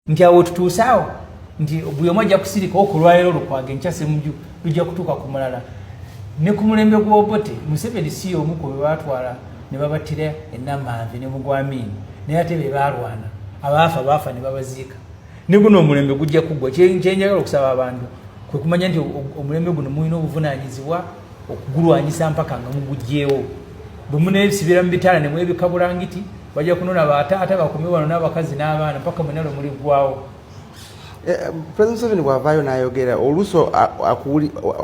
nti awo tutuusaawo nti buli omu ajja kusirika okulwaliro Lukwago enkyase muju lujja kutuuka ku mulala ne ku mulembe gw'Obote Museveni si omu ku be baatwala ne babattira Namanve ne Mugwamini naye ate be baalwana baafa ne babaziika ne guno omulembe gujja kuggwa kyenjagala okusaba abantu kwe kumanya nti omulembe guno mulina obuvunaanyizibwa okugulwanyisa mpaka nga mugugjeewo bwe muneesibira mu bitaala ne mwebikabulangiti bajja kunona bataata bakumi wano n'abakazi n'abaana mpaka mwenalo muliggwawo. President Museveni bw'avaayo n'ayogera oluusi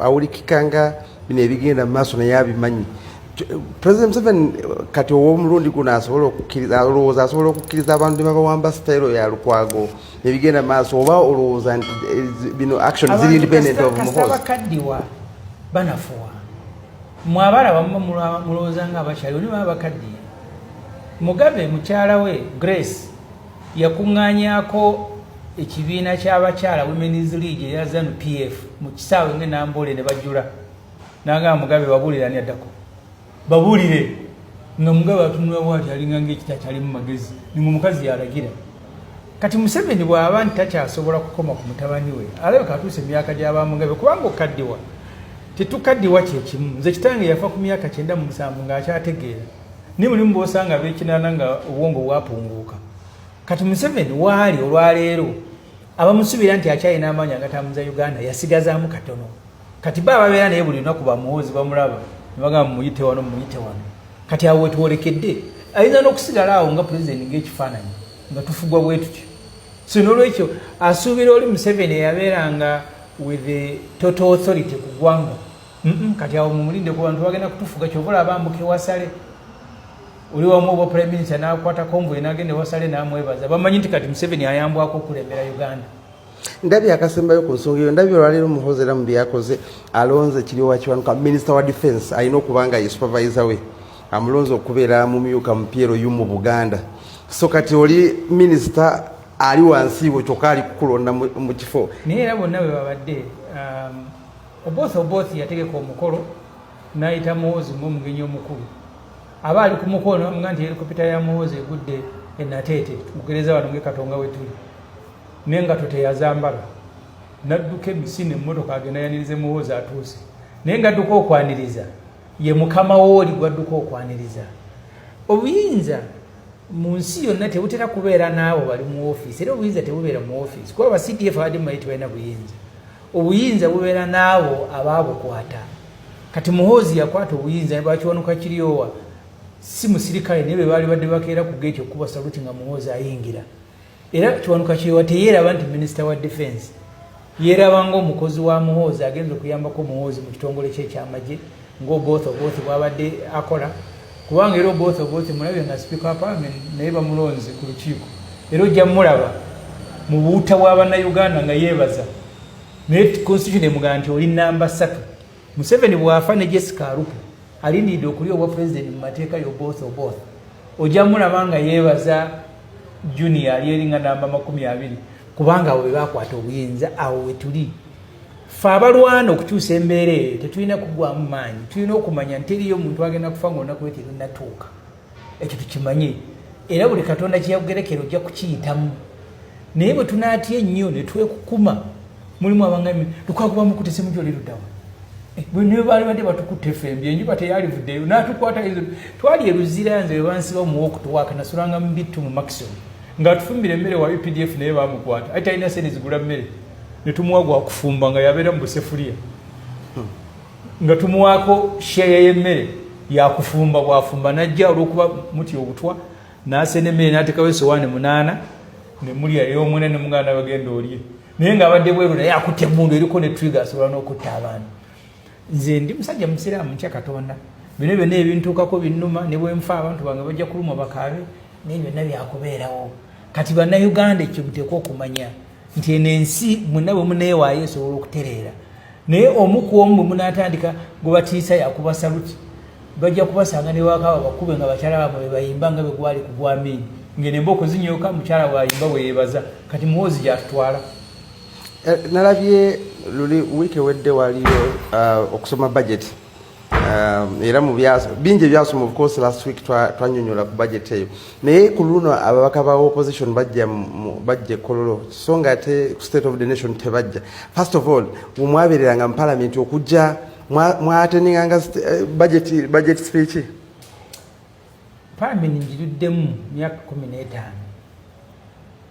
awulikikanga bino ebigenda mu maaso naye abimanyi. President Museveni kati ow'omulundi guno olowooza asobola okukkiriza abantu ne bawamba sitayiro ya Lukwago ebigenda mu maaso oba olowooza nti bino action ziri independent of Muhoozi? Abakaddiwa banafuwa mmwe abalaba mulowooza ng'abakyali oli baba bakaddiye. Mugabe mukyala we Grace yakuŋŋaanyaako ekibiina ky'abakyala Women's League eya ZANU-PF mu kisaawe ng'enambole ne bajjula n'agamba Mugabe babuulira ani addako babuulire nga Mugabe atunula bw'ati alinga ng'ekita kyali mu magezi nimwe mukazi yalagira. Kati Museveni bw'aba nti takyasobola kukoma ku mutabani we alabika atuuse emyaka gy'aba Mugabe kubanga okaddiwa tetukaddiwa kyekimu. Nze kitange yafa ku myaka 97 ng'akyategeera ni mulimu bw'osanga beekinana nga obwongo bwapunguuka. Kati Museveni waali olwaleero abamusubira nti akyalina amaanyi agatambuza Uganda yasigazaamu katono. Kati baba babeera naye buli lunaku bamuhoozi bamulaba ne bagamba muyite wano muyite wano. Kati awo wetwolekedde ayinza n'okusigala awo nga pulezidenti ng'ekifaananyi nga tufugwa bwe tutyo. So n'olwekyo asuubira oli Museveni eyabeeranga with the total authority ku ggwanga. Kati awo mumulinde ku bantu bagenda kutufuga kyovula abambuke wasale. Oli wamu oba Prime Minister n'akwata konvoyi n'agenda wasale n'amwebaza bamanyi nti kati Museveni ayambwako okulembera Uganda. Ndabye akasembayo ku nsonga eyo ndabye olwaleero Muhoozi era mu byakoze alonze Kiryowa Kiwanuka Minister wa Defense alina okuba nga ye supervisor we amulonze okubeera mumyuka mupiero y'omu Buganda. So kati oli Minister ali wansi we kyokka ali kukulonda mu kifo. Naye era bonna bwe babadde Oboth yategeka omukolo n'ayita Muhoozi ng'omugenyi omukulu. Abaali ku mukono nga nti helikopita ya Muhoozi egudde e Nateete mugereza wano ng'Ekatonga we tuli n'engato teyazambala n'adduka emisinde emmotoka agenda yanirize Muhoozi atuuse naye ng'adduka okwaniriza ye mukama wooli gwadduka okwaniriza. Obuyinza mu nsi yonna tebutera kubeera n'abo bali mu ofiisi era obuyinza tebubeera mu ofiisi kuba aba CDF abadde mu mayiti balina buyinza. Obuyinza bubeera n'abo abaabukwata. Kati Muhoozi yakwata obuyinza ne Bakiwanuka Kiryowa si musirikale naye baali badde bakeera ku geeti okuba saluti nga Muhoozi ayingira. Era Kiwanuka Kiryowa teyeeraba nti Minister wa Defense yeeraba ng'omukozi wa Muhoozi agenza okuyambako Muhoozi mu kitongole kye ekyamagye ng'Oboth bw'abadde akola kubanga era Oboth mulabye nga Speaker wa Parliament naye bamulonze ku lukiiko era ojja mulaba mu buuta bw'Abannayuganda nga yeebaza naye Constitution emugamba nti oli namba 3. Museveni bw'afa ne Jessica Alupo alindidde okulya obwa President mu mateeka y'Oboth ojja mulaba nga yeebaza Junior alieringa namba 20 kubanga abo be bakwata obuyinza awo we tuli. Ffe abalwana okukyusa embeera eyo tetulina kuggwamu maanyi tulina okumanya nti eriyo omuntu agenda kufa ng'olunaku lwe terunnatuuka. Ekyo tukimanye era buli Katonda kye yakugerekera ojja kukiyitamu naye bwe tunaatya ennyo ne twekukuma mulimu abangami Lukwago bamukutese mujo liruddawa bwe ne baali badde batukutte fembi enjuba teyalivuddeyo n'atukwata twali eruzira nze we bansiba mu okutuwaaka nasulanga mu bittu mu Maximum ng'atufumbira emmere wa UPDF naye baamukwata ate alina sente zigula mmere ne tumuwa gwa kufumba nga yabeera mu busefuliya nga tumuwaako share y'emmere yakufumba bwafumba najja olw'okuba muti obutwa n'asena emmere n'ateekawo esowaani 8 ne mulya ey'omwenda ne muganda bagenda olye naye ng'abadde bweru naye akutte emmundu eriko ne trigger asobola n'okutta abantu. Nze ndi musajja musiraamu ntya Katonda bino byonna ebintuukako binnuma ne bwe nfa abantu bange bajja kulumwa bakaabe naye byonna byakubeerawo. Kati Bannayuganda ekyo muteekwa okumanya nti eno ensi mwenna bwe muneewaayo esobola okutereera naye omu ku omu bwe munaatandika gwe batiisa yakuba saluti bajja kubasanga ne wakaba bakube nga bakyala baabwe bayimba nga bwe gwali ku Gwamini ng'eno emboko zinyooka mukyala bwayimba bwe yeebaza. Kati Muhoozi gy'atutwala. Nalabye luli wiiki ewedde waliyo okusoma budget era mu bingi ebyasoma of course last week twanyonyola ku budget eyo naye ku luno ababaka ba opposition bajja kololo so nga ate state of the nation tebajja. First of all mwabereranga mu parliament okujja mwatendinganga budget speech. Parliament njiruddemu myaka 15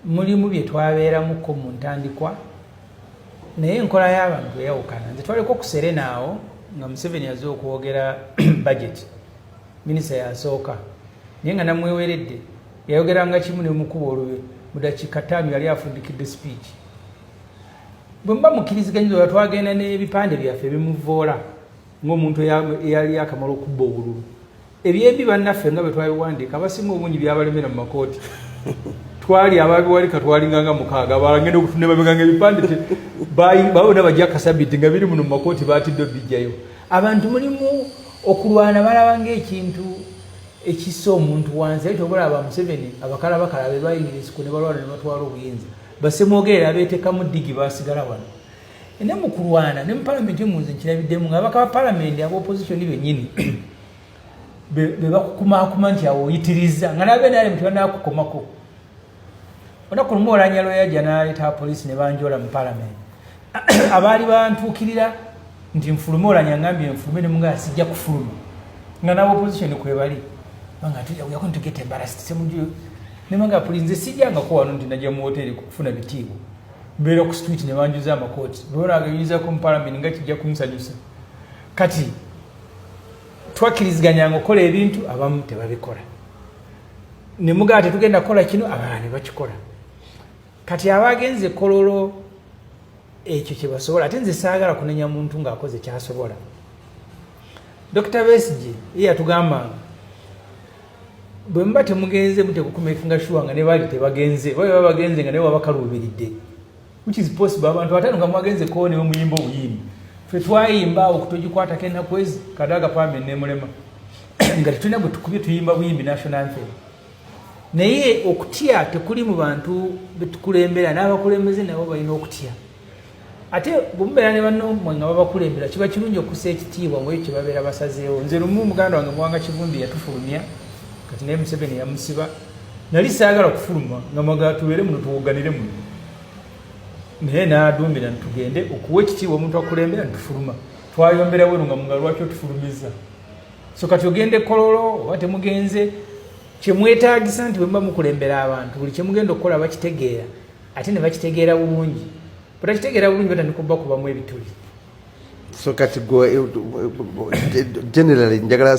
mulimu bye twabeeramuko mu ntandikwa naye enkola y'abantu eyawukana. Nze twaliko ku Serena awo nga Museveni yazze okwogera budget minisita yasooka naye nga namweweredde yayogeranga kimu ne mukuba olwe mu dakiika 5 yali afundikidde speech. Bwe mba mukkiriziganyizibwa twagenda n'ebipande byaffe bimuvoola ng'omuntu eyali akamala okubba obululu. Ebyembi bannaffe nga bwe twabiwandiika abasinga obungi byabalemera mu makooti. Twali ababiwalika twalinganga mukaaga balangenda okutunda babiganga ebipande babona bajja kasabiti nga biri muno mu makooti baatidde bijjayo. Abantu mulimu okulwana balaba ng'ekintu ekissa omuntu wansi ayita obulaba Museveni abakalabakala be bayingiriza ku ne balwana ne batwala obuyinza basemwogerera abeetekamu ddigi baasigala wano. Ne mu kulwana ne mu palamenti omunze nkirabiddemu nga abaka ba palamenti ab'opposition bennyini be bakukumaakuma nti awo oyitiriza nga nabe naale muti banaakukomako. Olunaku lumu Oulanyah yajja n'aleeta poliisi ne banjoola mu palamenti. Abaali bantuukirira nti nfulume Oulanyah ngambye nfulume ne munga sijja kufuluma nga n'aba opposition kwe bali banga tujja kuyako ntugete embarasi semujjo ne manga poliisi nze sijjangako wano nti najja mu hoteri kufuna bitiibwa mbeera ku street ne banjuza amakooti bwona agayinzako mu palamenti nga kijja kumusanyusa. Kati twakkiriziganyanga okukola ebintu abamu tebabikola ne mugaa tetugenda kukola kino abalala ne bakikola. Kati abagenze kololo ekyo kye basobola ate nze saagala kunenya muntu ng'akoze kyasobola. Dr. Besigye ye yatugambanga bwe muba temugenze mutekukumekinga sure nga ne bali tebagenze baba bagenze nga ne babakaluubiridde which is possible. Abantu batano nga mwagenze ko ne muyimba obuyimbi ffe twayimba okutogikwatako ennaku kadaga pameni nemulema nga tetulina bwe tukubye tuyimba buyimbi national anthem. Naye okutya tekuli mu bantu betukulembera n'abakulembeze nabo balina okutya. Ate bumubeera ne banno mmwe nga babakulembera kiba kirungi okussa ekitiibwa mu ekyo kye babeera basazeewo. Nze lumu muganda wange Muwanga Kivumbi yatufulumya kati naye Museveni yamusiba. Nali saagala okufuluma nga mwagala tubeere muno tuwuganire muno naye n'adumbira ntugende okuwa ekitiibwa omuntu akulembera ntufuluma. Twayombera wenu nga munga lwaki otufulumiza. So kati ogende kololo oba temugenze kyemwetaagisa nti bwe muba mukulembera abantu buli kyemugenda okukola bakitegeera ate ne bakitegeera bulungi. Butakitegeera bulungi batandika kubakubamu ebituli. So kati generally njagala